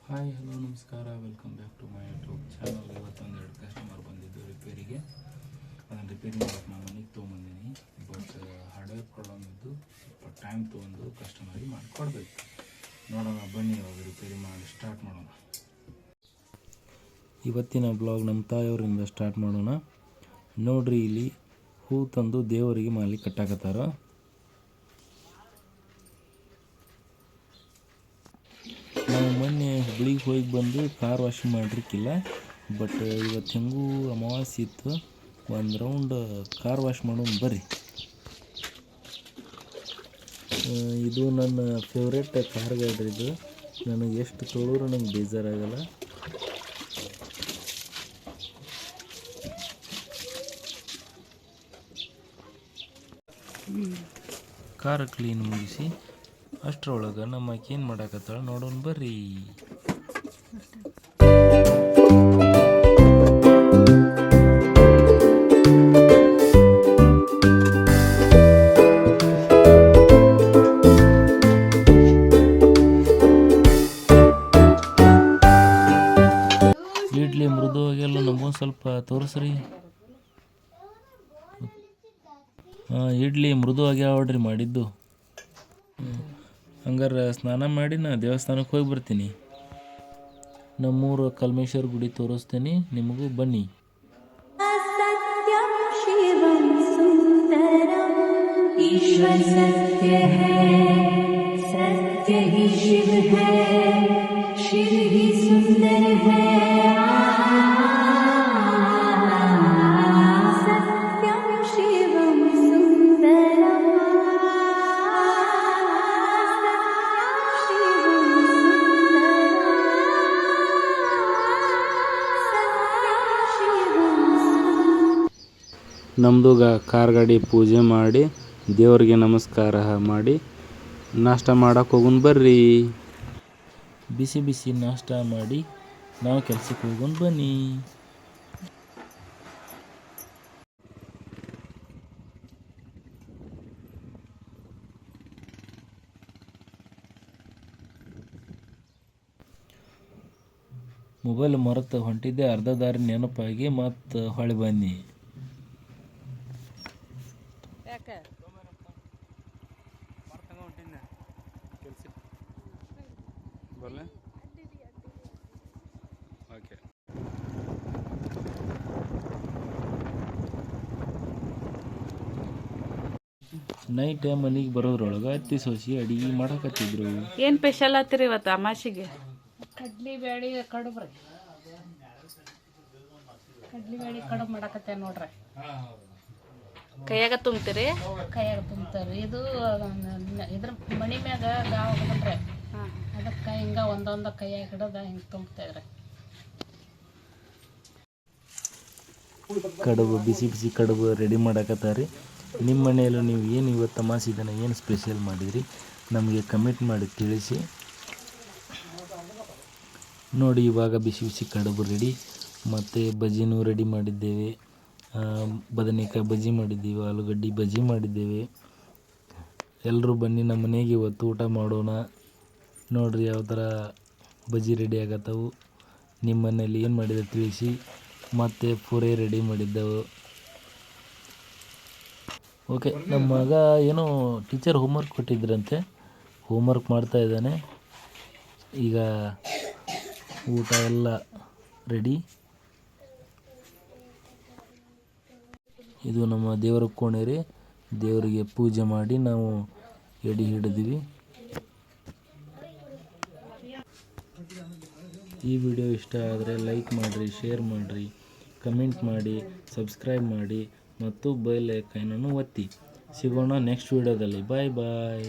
Hi hello ನಮಸ್ಕಾರ, welcome back to my YouTube channel. ಇವತ್ತೊಂದೆರಡು customer ಬಂದಿದ್ದು ರಿಪೇರಿಗೆ. ಅದನ್ನು ರಿಪೇರಿ ಮಾಡೋಕ್ಕೆ ನಾನು ಮನೆಗೆ ತೊಗೊಂಬಂದೀನಿ. ಬಟ್ ಹಾರ್ಡ್ವೇರ್ ಪ್ರಾಬ್ಲಮ್ ಇದ್ದು ಸ್ವಲ್ಪ ಟೈಮ್ ತೊಗೊಂಡು ಕಸ್ಟಮರಿಗೆ ಮಾಡಿಕೊಡ್ಬೇಕು. ನೋಡೋಣ ಬನ್ನಿ, ಇವಾಗ ರಿಪೇರಿ ಮಾಡಿ ಸ್ಟಾರ್ಟ್ ಮಾಡೋಣ. ಇವತ್ತಿನ ಬ್ಲಾಗ್ ನಮ್ಮ ತಾಯಿಯವರಿಂದ ಸ್ಟಾರ್ಟ್ ಮಾಡೋಣ. ನೋಡ್ರಿ, ಇಲ್ಲಿ ಹೂ ತಂದು ದೇವರಿಗೆ ಮಾಲಿ ಕಟ್ಟಾಕತ್ತಾರ. ನಾವು ಮೊನ್ನೆ ಹುಬ್ಳಿಗೆ ಹೋಗಿ ಬಂದು ಕಾರ್ ವಾಶ್ ಮಾಡಿರ್ಕಿಲ್ಲ. ಬಟ್ ಇವತ್ತು ಹೆಂಗೂ ಅಮಾವಾಸ್ಯೆ ಇತ್ತು, ಒಂದು ರೌಂಡ್ ಕಾರ್ ವಾಶ್ ಮಾಡೋಣ ಬರ್ರಿ. ಇದು ನನ್ನ ಫೇವ್ರೇಟ್ ಕಾರ್ ಗಾಡಿ. ಇದು ನನಗೆ ಎಷ್ಟು ತೊಳೋರು ನಂಗೆ ಬೇಜಾರಾಗಲ್ಲ. ಕಾರ್ ಕ್ಲೀನ್ ಮುಗಿಸಿ ಅಷ್ಟರೊಳಗೆ ನಮ್ಮ ಆಕೆ ಏನು ಮಾಡಾಕತ್ತಾಳ ನೋಡೋಣ ಬರ್ರಿ. ಇಡ್ಲಿ ಮೃದುವಾಗೆಲ್ಲ ನಮಗೊಂದು ಸ್ವಲ್ಪ ತೋರಿಸ್ರಿ. ಇಡ್ಲಿ ಮೃದುವಾಗಿ ಆರ್ಡ್ರಿ ಮಾಡಿದ್ದು. ಹಂಗಾರೆ ಸ್ನಾನ ಮಾಡಿ ನಾ ದೇವಸ್ಥಾನಕ್ಕೆ ಹೋಗಿ ಬರ್ತೀನಿ. ನಮ್ಮೂರು ಕಲ್ಮೇಶ್ವರ ಗುಡಿ ತೋರಿಸ್ತೀನಿ ನಿಮಗೂ, ಬನ್ನಿ. ನಮ್ಮದು ಕಾರ್ ಗಾಡಿ ಪೂಜೆ ಮಾಡಿ ದೇವರಿಗೆ ನಮಸ್ಕಾರ ಮಾಡಿ ನಾಷ್ಟ ಮಾಡಕ್ಕೆ ಹೋಗೋಣ ಬರ್ರಿ. ಬಿಸಿ ಬಿಸಿ ನಾಷ್ಟ ಮಾಡಿ ನಾವು ಕೆಲಸಕ್ಕೆ ಹೋಗೋಣ ಬನ್ನಿ. ಮೊಬೈಲ್ ಮರೆತು ಹೊಂಟಿದ್ದೆ, ಅರ್ಧ ದಾರಿ ನೆನಪಾಗಿ ಮತ್ತು ಹೊಳೆ ಬನ್ನಿ. ನೈಟ್ ಮನೆಗೆ ಬರೋದ್ರೊಳಗೆ ಅತ್ತಿ ಸೋಸಿ ಅಡಿಗೆ ಮಾಡಕತ್ತಿದ್ರು. ಏನು ಸ್ಪೆಷಲ್ ಆತಿರಿ ಇವತ್ತು ಅಮಾಸಿಗೆ? ಕಡ್ಲಿ ಬೇಳೆ ಕಡುಬು ರೀ. ಕಡ್ಲಿ ಬೇಳೆ ಕಡುಬು ಮಾಡಕತ್ತೇವೆ ನೋಡ್ರಿ. ಕೈಯಾಗ ತುಂಬ್ತೀರಿ? ಕೈಯಾಗ ತುಂಬ್ತಾರೆ. ಇದು ಇದ್ರ ಮಣಿ ಮ್ಯಾಗ ಗಾವ ಹೋಗಲ್ರಿ, ಅದಕ್ಕೆ ಹಿಂಗೆ ಒಂದೊಂದು ಕೈಯಾಗ ಹಿಡಿದ ಹಿಂಗೆ ತುಂಬ್ತೇವ್ರಿ. ಕಡುಬು, ಬಿಸಿ ಬಿಸಿ ಕಡುಬು ರೆಡಿ ಮಾಡಕತ್ತಾರೆ. ನಿಮ್ಮ ಮನೆಯಲ್ಲೂ ನೀವು ಏನು ಇವತ್ತು ಅಮಾವಾಸ್ಯೆ ದಿನ ಏನು ಸ್ಪೆಷಲ್ ಮಾಡಿದ್ರಿ ನಮಗೆ ಕಮೆಂಟ್ ಮಾಡಿ ತಿಳಿಸಿ. ನೋಡಿ, ಇವಾಗ ಬಿಸಿ ಬಿಸಿ ಕಡುಬು ರೆಡಿ, ಮತ್ತು ಬಜ್ಜಿನೂ ರೆಡಿ ಮಾಡಿದ್ದೇವೆ. ಬದನೆಕಾಯಿ ಬಜ್ಜಿ ಮಾಡಿದ್ದೀವಿ, ಆಲೂಗಡ್ಡೆ ಬಜ್ಜಿ ಮಾಡಿದ್ದೇವೆ. ಎಲ್ಲರೂ ಬನ್ನಿ ನಮ್ಮ ಮನೆಗೆ ಇವತ್ತು ಊಟ ಮಾಡೋಣ. ನೋಡಿರಿ ಯಾವ ಥರ ಬಜ್ಜಿ ರೆಡಿ ಆಗತ್ತವು. ನಿಮ್ಮ ಮನೇಲಿ ಏನು ಮಾಡಿದೆ ತಿಳಿಸಿ. ಮತ್ತು ಪೂರಿ ರೆಡಿ ಮಾಡಿದ್ದೆವು. ಓಕೆ, ನಮ್ಮ ಮಗ ಏನೋ ಟೀಚರ್ ಹೋಮ್ವರ್ಕ್ ಕೊಟ್ಟಿದ್ರಂತೆ, ಹೋಮ್ವರ್ಕ್ ಮಾಡ್ತಾ ಇದ್ದಾನೆ. ಈಗ ಊಟ ಎಲ್ಲ ರೆಡಿ. ಇದು ನಮ್ಮ ದೇವರ ಕೋಣೆ ರೀ. ದೇವರಿಗೆ ಪೂಜೆ ಮಾಡಿ ನಾವು ಎಡೆ ಹಿಡಿದೀವಿ. ಈ ವಿಡಿಯೋ ಇಷ್ಟ ಆದರೆ ಲೈಕ್ ಮಾಡಿರಿ, ಶೇರ್ ಮಾಡಿರಿ, ಕಮೆಂಟ್ ಮಾಡಿ, ಸಬ್ಸ್ಕ್ರೈಬ್ ಮಾಡಿ ಮತ್ತು ಬೆಲ್ ಐಕಾನನ್ನು ಒತ್ತಿ. ಸಿಗೋಣ ನೆಕ್ಸ್ಟ್ ವಿಡಿಯೋದಲ್ಲಿ. ಬಾಯ್ ಬಾಯ್.